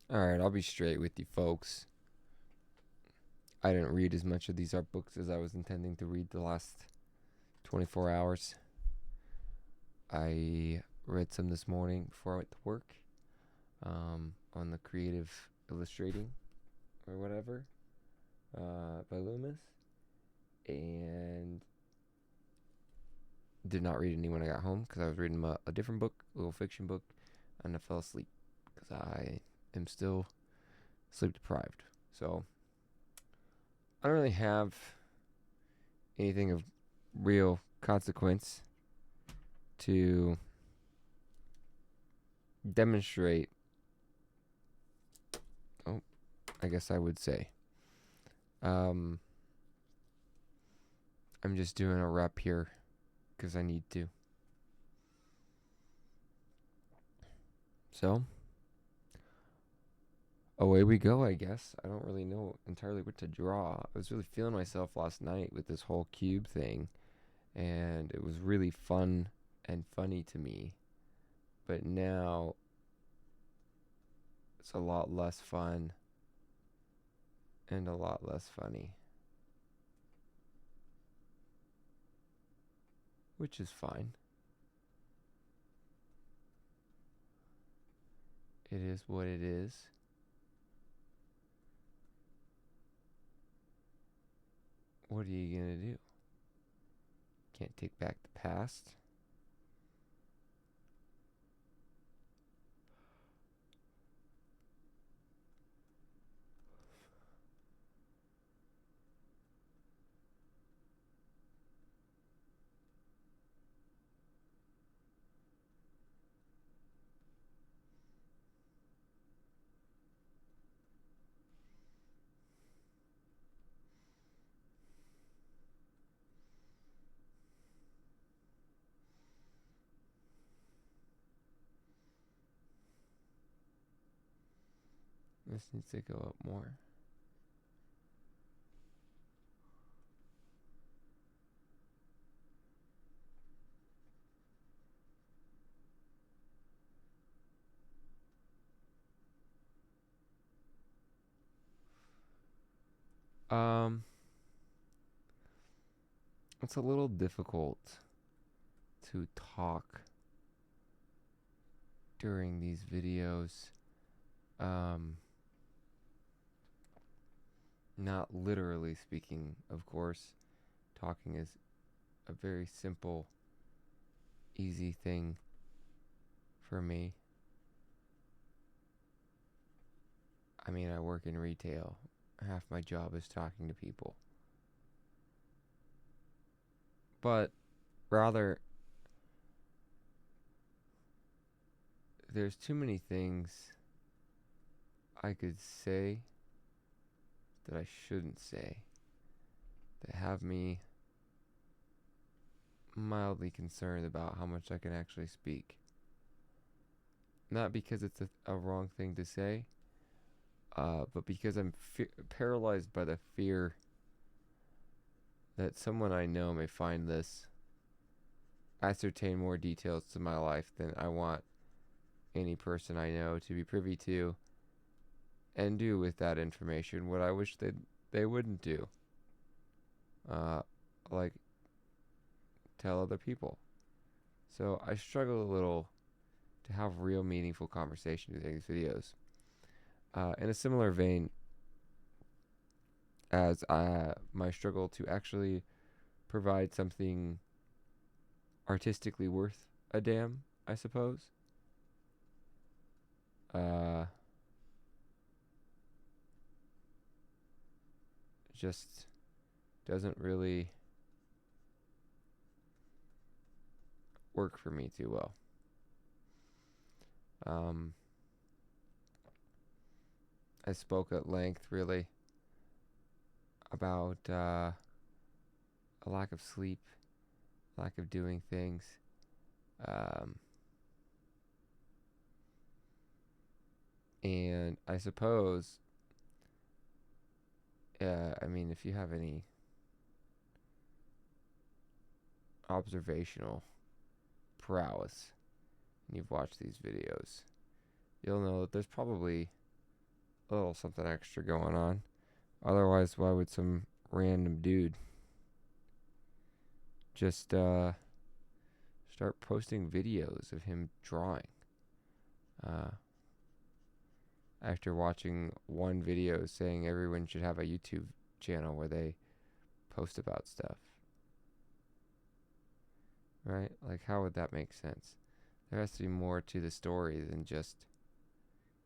Alright, I'll be straight with you folks. I didn't read as much of these art books as I was intending to read the last 24 hours. I read some this morning before I went to work on the creative illustrating or whatever by Loomis, and did not read any when I got home because I was reading a different book, a little fiction book, and I fell asleep because I am still sleep deprived. So I don't really have anything of real consequence to demonstrate. Oh, I guess I would say. Um, I'm just doing a rep here because I need to. So, away we go, I guess. I don't really know entirely what to draw. I was really feeling myself last night with this whole cube thing, and it was really fun and funny to me. But now it's a lot less fun and a lot less funny, which is fine. It is what it is. What are you gonna do? Can't take back the past. This needs to go up more. Um, it's a little difficult to talk during these videos. Um, Not literally speaking, of course. Talking is a very simple, easy thing for me. I mean, I work in retail. Half my job is talking to people. But rather, there's too many things I could say that I shouldn't say that have me mildly concerned about how much I can actually speak. Not because it's a wrong thing to say, but because I'm paralyzed by the fear that someone I know may find this, ascertain more details to my life than I want any person I know to be privy to, and do with that information what I wish they wouldn't do. Uh, like tell other people. So I struggle a little to have real meaningful conversation with these videos. In a similar vein as my struggle to actually provide something artistically worth a damn, I suppose. Uh, just doesn't really work for me too well. Um, I spoke at length, really, about a lack of sleep, lack of doing things. Um, and I suppose, I mean, if you have any observational prowess and you've watched these videos, you'll know that there's probably a little something extra going on. Otherwise, why would some random dude just start posting videos of him drawing? Uh, After watching one video saying everyone should have a YouTube channel where they post about stuff. Right? Like, how would that make sense? There has to be more to the story than just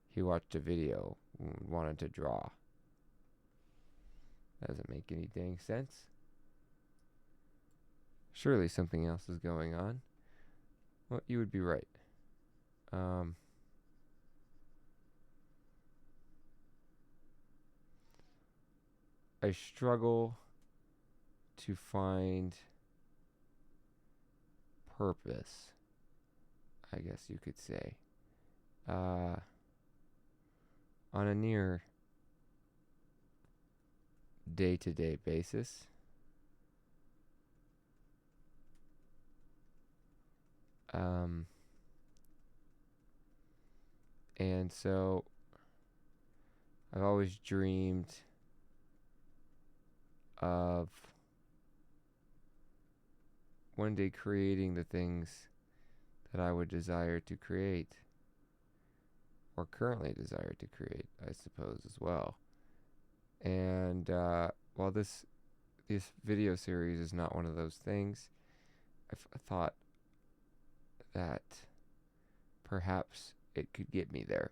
he watched a video and wanted to draw. That doesn't make any dang sense. Surely something else is going on. Well, you would be right. I struggle to find purpose, I guess you could say, on a near day-to-day basis. And so I've always dreamed of one day creating the things that I would desire to create, or currently desire to create, I suppose, as well. And while this video series is not one of those things, I thought that perhaps it could get me there.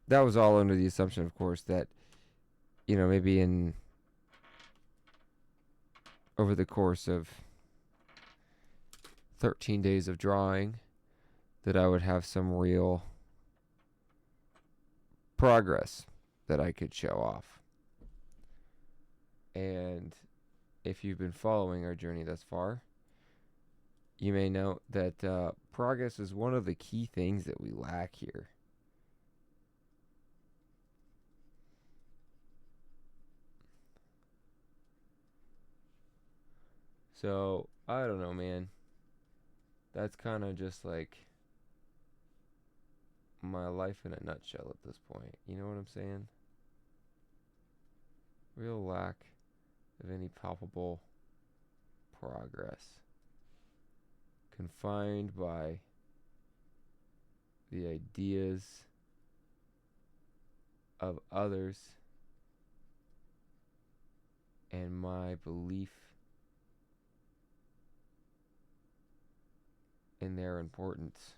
That was all under the assumption, of course, that, you know, maybe over the course of 13 days of drawing, that I would have some real progress that I could show off. And if you've been following our journey thus far, you may note that progress is one of the key things that we lack here. So, I don't know, man. That's kind of just like my life in a nutshell at this point. You know what I'm saying? Real lack of any palpable progress. Confined by the ideas of others and my belief in their importance.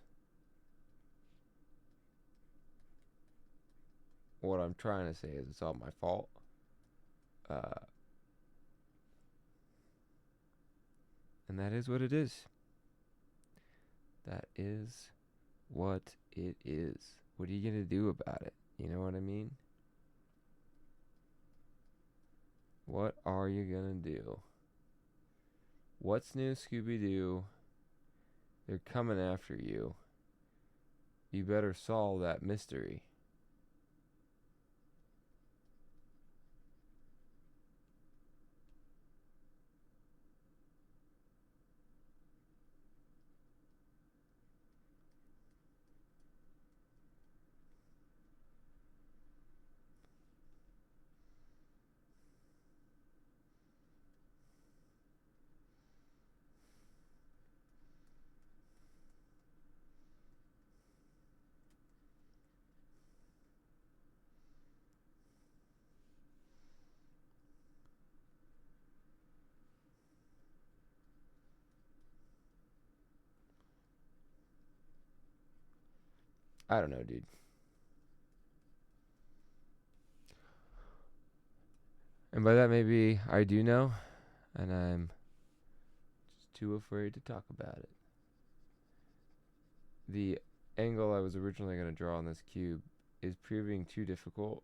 What I'm trying to say is it's all my fault. And that is what it is. That is what it is. What are you going to do about it? You know what I mean? What are you going to do? What's new, Scooby-Doo? They're coming after you. You better solve that mystery. I don't know, dude. And by that, maybe I do know, and I'm just too afraid to talk about it. The angle I was originally going to draw on this cube is proving too difficult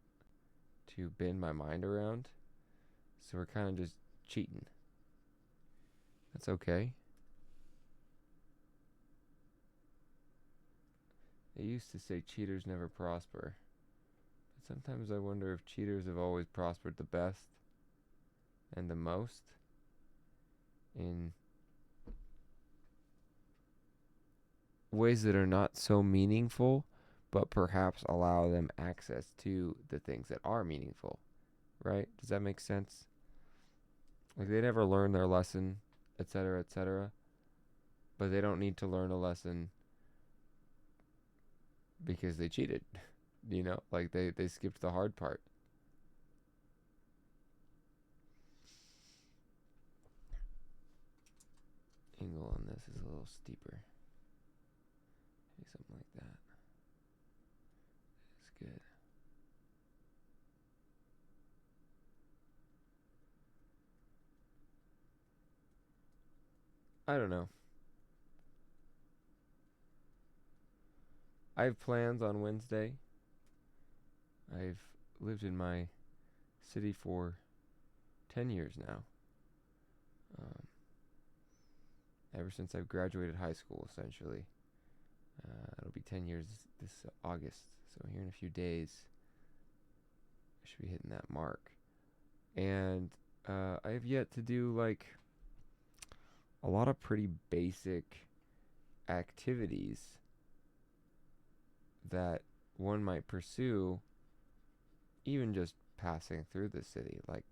to bend my mind around, so we're kind of just cheating. That's okay. They used to say cheaters never prosper, but sometimes I wonder if cheaters have always prospered the best and the most in ways that are not so meaningful, but perhaps allow them access to the things that are meaningful, right? Does that make sense? Like they never learn their lesson, etc., etc., but they don't need to learn a lesson because they cheated. Like they skipped the hard part. Angle on this is a little steeper. Maybe something like that. It's good. I don't know. I have plans on Wednesday. I've lived in my city for 10 years now. Um, Ever since I've graduated high school, essentially. It'll be 10 years this August. So here in a few days, I should be hitting that mark. And I have yet to do like a lot of pretty basic activities that one might pursue even just passing through the city, like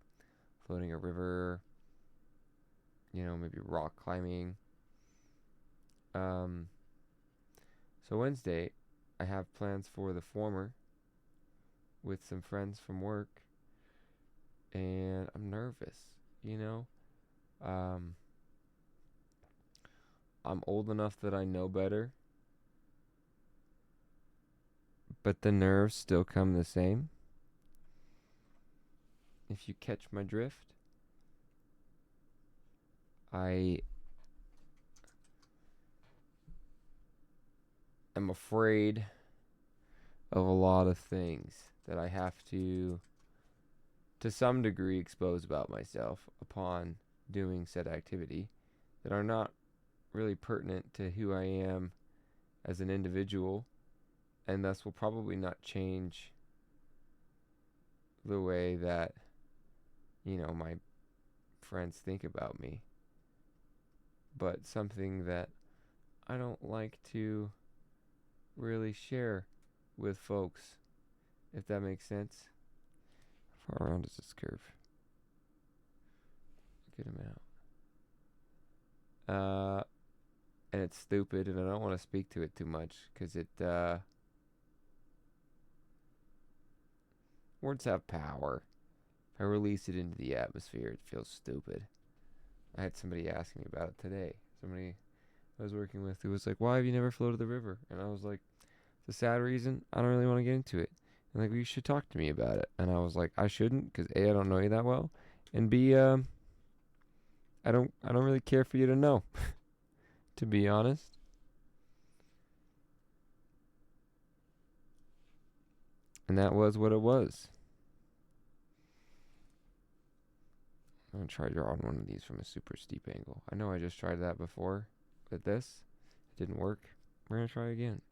floating a river, maybe rock climbing. So Wednesday, I have plans for the former with some friends from work, and I'm nervous. Um, I'm old enough that I know better, but the nerves still come the same. If you catch my drift, I am afraid of a lot of things that I have to some degree, expose about myself upon doing said activity that are not really pertinent to who I am as an individual, and thus will probably not change the way that, my friends think about me, but something that I don't like to really share with folks, if that makes sense. How far around is this curve? A good amount. And it's stupid, and I don't want to speak to it too much, because words have power. If I release it into the atmosphere, it feels stupid. I had somebody asking me about it today. Somebody I was working with who was like, "Why have you never floated the river?" And I was like, "It's a sad reason. I don't really want to get into it." And like, "Well, you should talk to me about it." And I was like, "I shouldn't, because A, I don't know you that well, and B, I don't really care for you to know." To be honest. And that was what it was. I'm going to try drawing one of these from a super steep angle. I know I just tried that before with this. It didn't work. We're going to try again.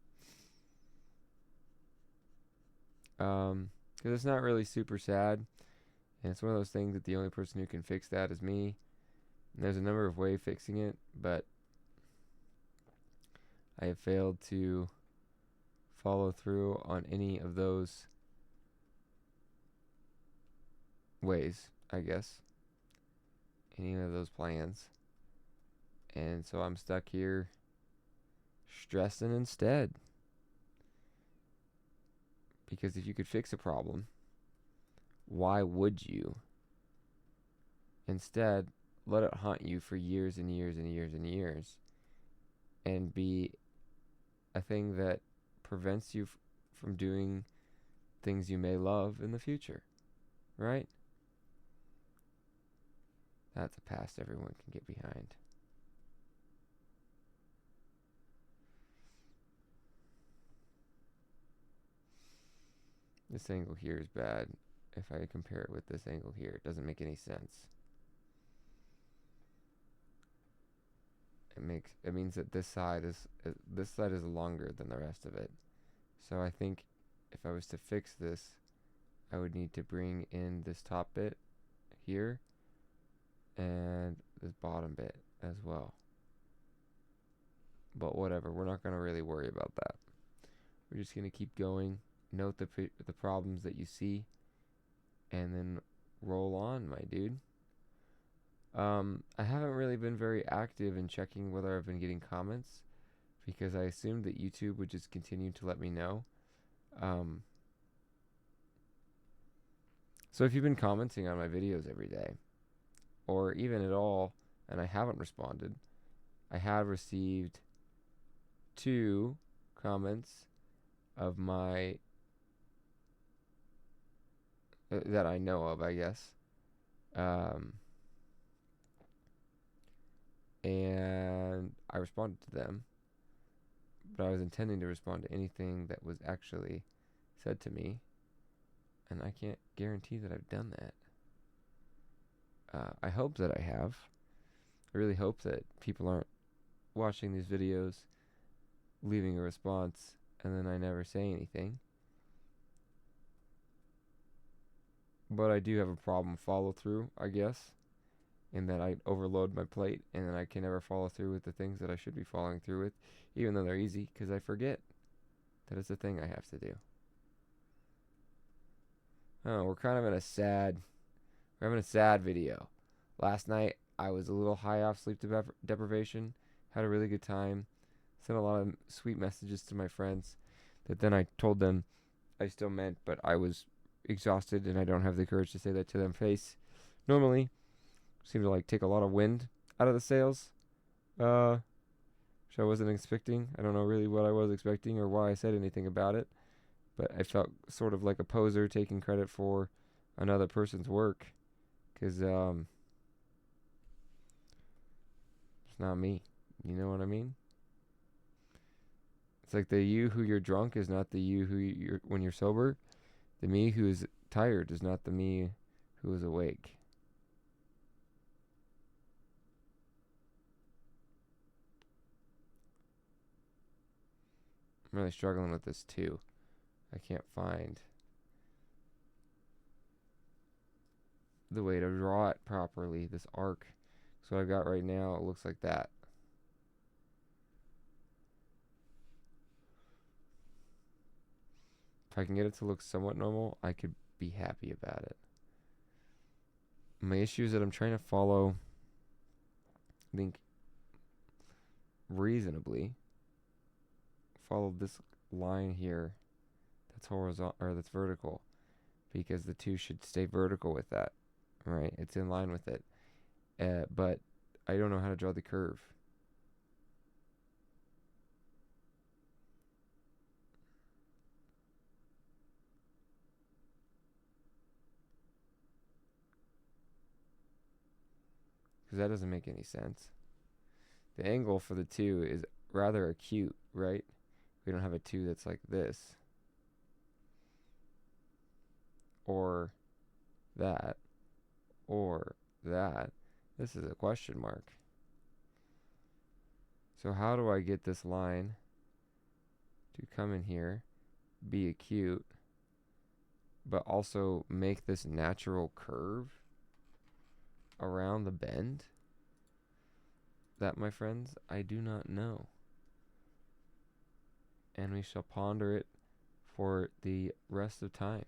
Because it's not really super sad. And it's one of those things that the only person who can fix that is me. And there's a number of ways fixing it, but I have failed to follow through on any of those ways, I guess. Any of those plans. And so I'm stuck here stressing instead. Because if you could fix a problem, why would you? Instead, let it haunt you for years and years and years and years and be a thing that prevents you from doing things you may love in the future, right? That's a past everyone can get behind. This angle here is bad. If I compare it with this angle here, it doesn't make any sense. It means that this side is longer than the rest of it. So I think if I was to fix this, I would need to bring in this top bit here and this bottom bit as well. But whatever, we're not going to really worry about that. We're just going to keep going, note the problems that you see, and then roll on, my dude. I haven't really been very active in checking whether I've been getting comments because I assumed that YouTube would just continue to let me know. So if you've been commenting on my videos every day, or even at all, and I haven't responded, I have received 2 comments of my that I know of, I guess. And I responded to them, but I was intending to respond to anything that was actually said to me, and I can't guarantee that I've done that. I hope that I have. I really hope that people aren't watching these videos, leaving a response, and then I never say anything. But I do have a problem follow through, I guess, in that I overload my plate and then I can never follow through with the things that I should be following through with, even though they're easy, because I forget that it's a thing I have to do. Oh, we're having a sad video. Last night, I was a little high off sleep deprivation, had a really good time, sent a lot of sweet messages to my friends that then I told them I still meant, but I was exhausted and I don't have the courage to say that to them face. Normally, seem to like take a lot of wind out of the sails, which I wasn't expecting. I don't know really what I was expecting or why I said anything about it, but I felt sort of like a poser taking credit for another person's work, because it's not me. You know what I mean? It's like the you who you're drunk is not the you who you're when you're sober. The me who is tired is not the me who is awake. I'm really struggling with this too. I can't find the way to draw it properly, this arc. So what I've got right now, it looks like that. If I can get it to look somewhat normal, I could be happy about it. My issue is that I'm trying to follow, I think, reasonably, follow this line here that's horizontal, or that's vertical, because the 2 should stay vertical with that, right? It's in line with it. But I don't know how to draw the curve. Because that doesn't make any sense. The angle for the 2 is rather acute, right? We don't have a 2 that's like this, or that, or that. This is a question mark. So how do I get this line to come in here, be acute, but also make this natural curve around the bend? That, my friends, I do not know. And we shall ponder it for the rest of time.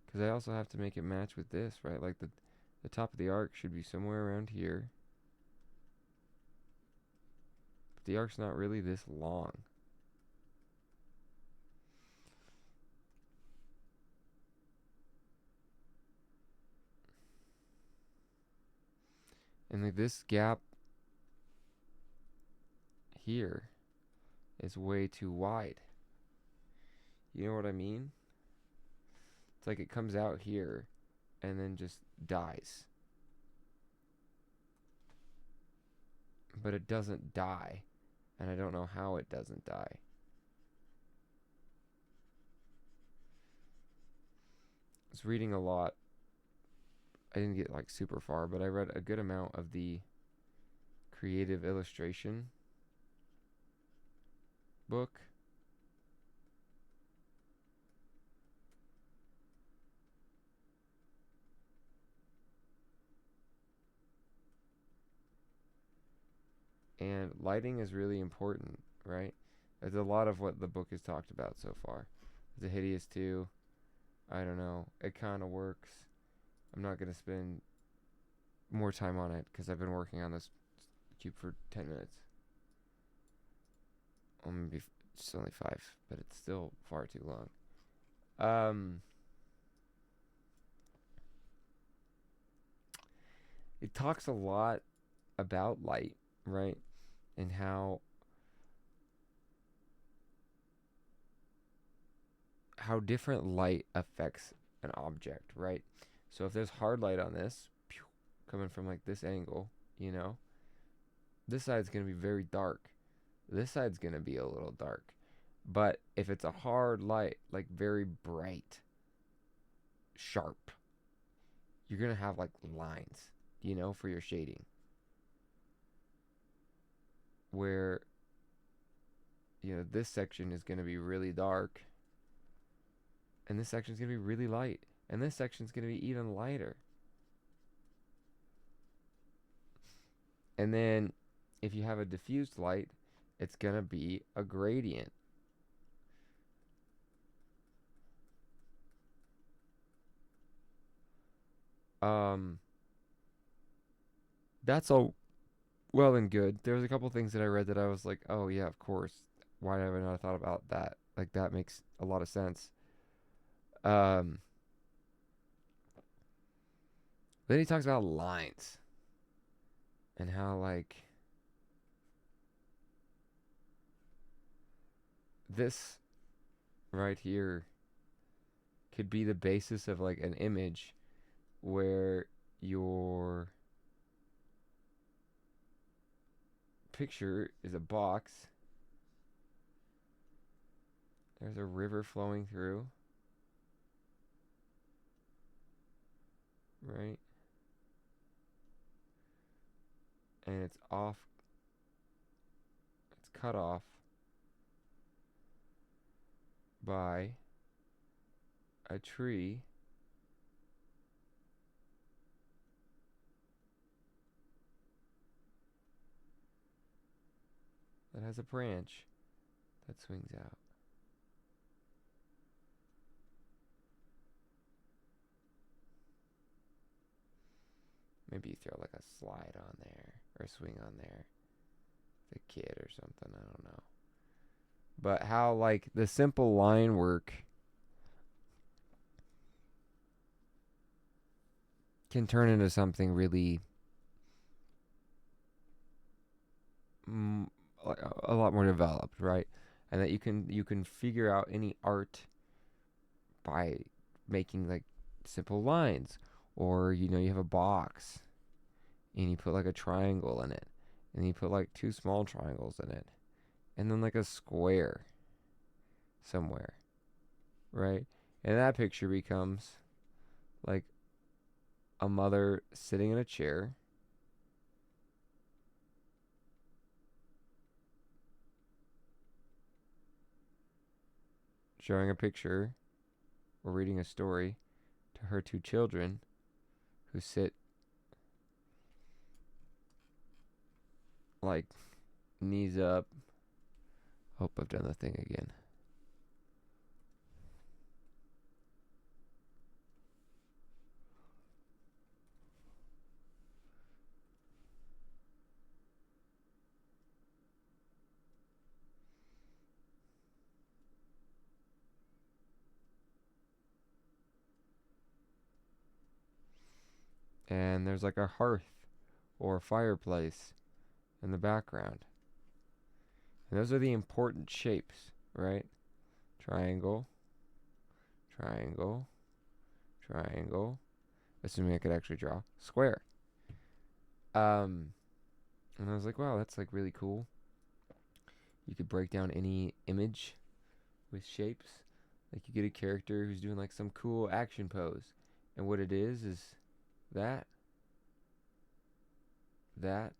Because I also have to make it match with this, right? Like the top of the arc should be somewhere around here. But the arc's not really this long. And like this gap here is way too wide. You know what I mean? It's like it comes out here and then just dies. But it doesn't die. And I don't know how it doesn't die. I was reading a lot. I didn't get like super far, but I read a good amount of the creative illustration book. And lighting is really important, right? There's a lot of what the book has talked about so far. The Hideous 2, I don't know. It kind of works. I'm not going to spend more time on it because I've been working on this cube for 10 minutes. Or maybe it's only 5, but it's still far too long. It talks a lot about light, right? And how different light affects an object, right? So if there's hard light on this, coming from like this angle, you know, this side's going to be very dark. This side's going to be a little dark. But if it's a hard light, like very bright, sharp, you're going to have like lines, you know, for your shading. Where, you know, this section is going to be really dark, and this section is going to be really light, and this section is going to be even lighter. And then if you have a diffused light, it's going to be a gradient. That's all well and good. There was a couple things that I read that I was like, oh yeah, of course. Why have I not thought about that? Like that makes a lot of sense. Um, then he talks about lines and how like this right here could be the basis of like an image where your picture is a box. There's a river flowing through. Right? And it's off. It's cut off by a tree that has a branch that swings out. Maybe you throw like a slide on there or a swing on there. The kid or something, I don't know. But how like the simple line work can turn into something really like a lot more developed, right? And that you can figure out any art by making like simple lines, or you know, you have a box and you put like a triangle in it, and you put like two small triangles in it, and then like a square somewhere, right? And that picture becomes like a mother sitting in a chair showing a picture or reading a story to her two children who sit like knees up. Hope I've done the thing again. And there's like a hearth or a fireplace in the background. And those are the important shapes, right? Triangle, triangle, triangle. Assuming I could actually draw. Square. And I was like, wow, that's like really cool. You could break down any image with shapes. Like you get a character who's doing like some cool action pose. And what it is that, that,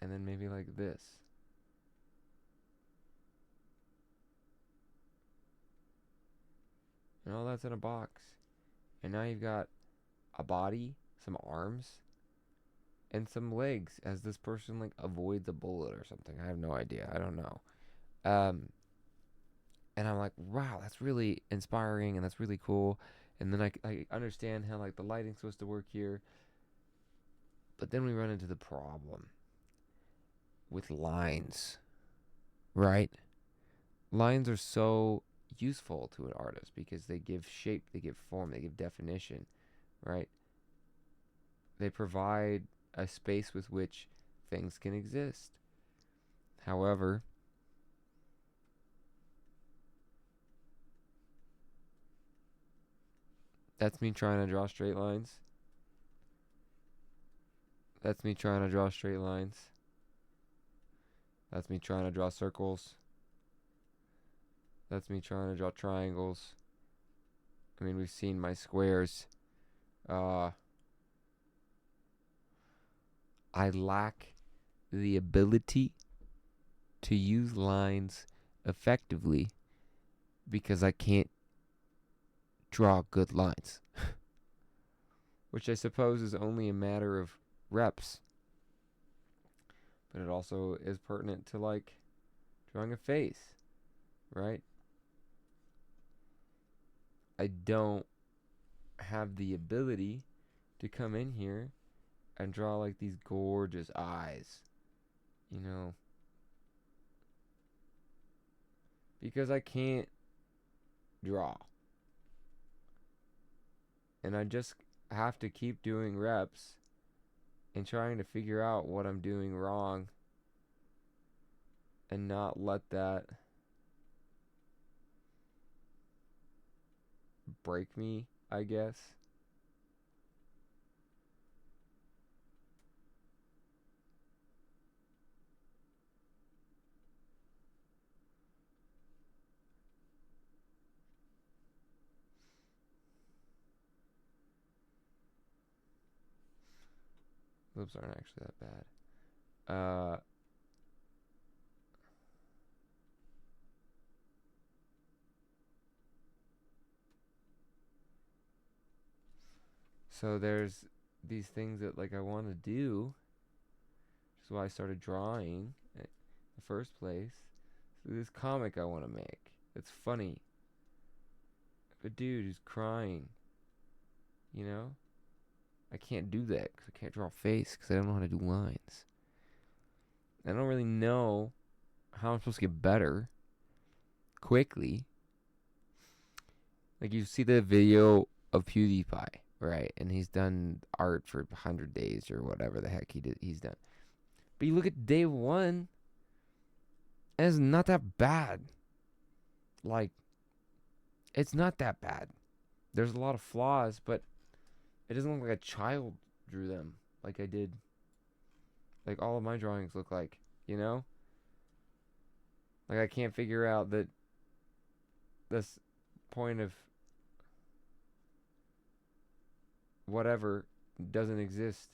and then maybe like this. and all that's in a box. And now you've got a body, some arms, and some legs as this person like avoids a bullet or something. I have no idea. I don't know. Um, and I'm like, wow, that's really inspiring and that's really cool. And then I understand how like the lighting's supposed to work here. But then we run into the problem with lines, right? Lines are so useful to an artist because they give shape, they give form, they give definition, right? They provide a space with which things can exist. However, that's me trying to draw straight lines. That's me trying to draw straight lines. That's me trying to draw circles. That's me trying to draw triangles. I mean, we've seen my squares. I lack the ability to use lines effectively because I can't draw good lines. Which I suppose is only a matter of reps. But it also is pertinent to like drawing a face, right? I don't have the ability to come in here and draw like these gorgeous eyes, you know, because I can't draw. And I just have to keep doing reps and trying to figure out what I'm doing wrong and not let that break me, I guess. Lips aren't actually that bad. So there's these things that like I want to do, which is why I started drawing in the first place. So this comic I want to make. It's funny. A dude who's crying, you know? I can't do that because I can't draw a face because I don't know how to do lines. I don't really know how I'm supposed to get better quickly. Like you see the video of PewDiePie, right? And he's done art for 100 days or whatever the heck he's done. But you look at day one, and it's not that bad. Like, it's not that bad. There's a lot of flaws, but it doesn't look like a child drew them like I did. Like all of my drawings look like, you know? Like I can't figure out that this point of whatever doesn't exist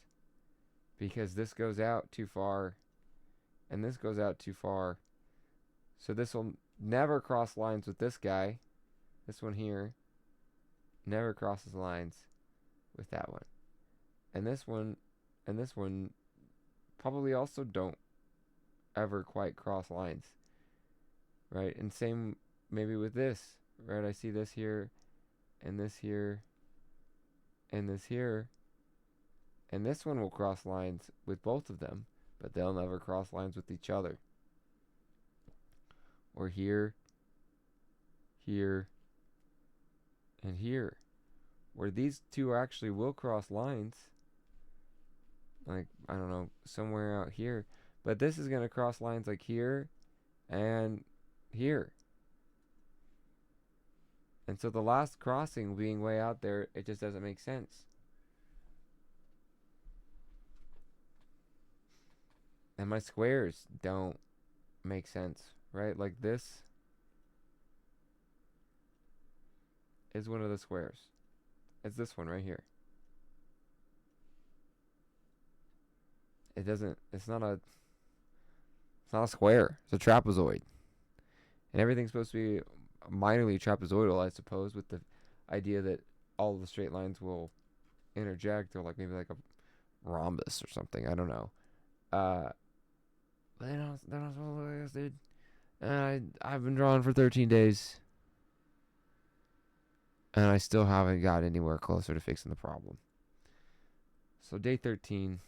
because this goes out too far and this goes out too far. So this will never cross lines with this guy. This one here never crosses lines with that one. And this one probably also don't ever quite cross lines. Right? And same maybe with this, right? I see this here and this here and this here. And this one will cross lines with both of them, but they'll never cross lines with each other. Or here, here, and here. Where these two actually will cross lines. Like, I don't know, somewhere out here. But this is going to cross lines like here and here. And so the last crossing being way out there, it just doesn't make sense. And my squares don't make sense, right? Like this is one of the squares. It's this one right here. It's not a square. It's a trapezoid. And everything's supposed to be minorly trapezoidal, I suppose, with the idea that all the straight lines will interject, or like maybe like a rhombus or something. I don't know. Uh, but they're not supposed to look like this, dude. And I've been drawing for 13 days, and I still haven't got anywhere closer to fixing the problem. So day 13,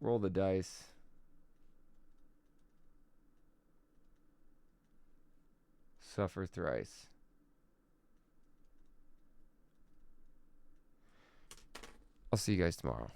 roll the dice. Suffer thrice. I'll see you guys tomorrow.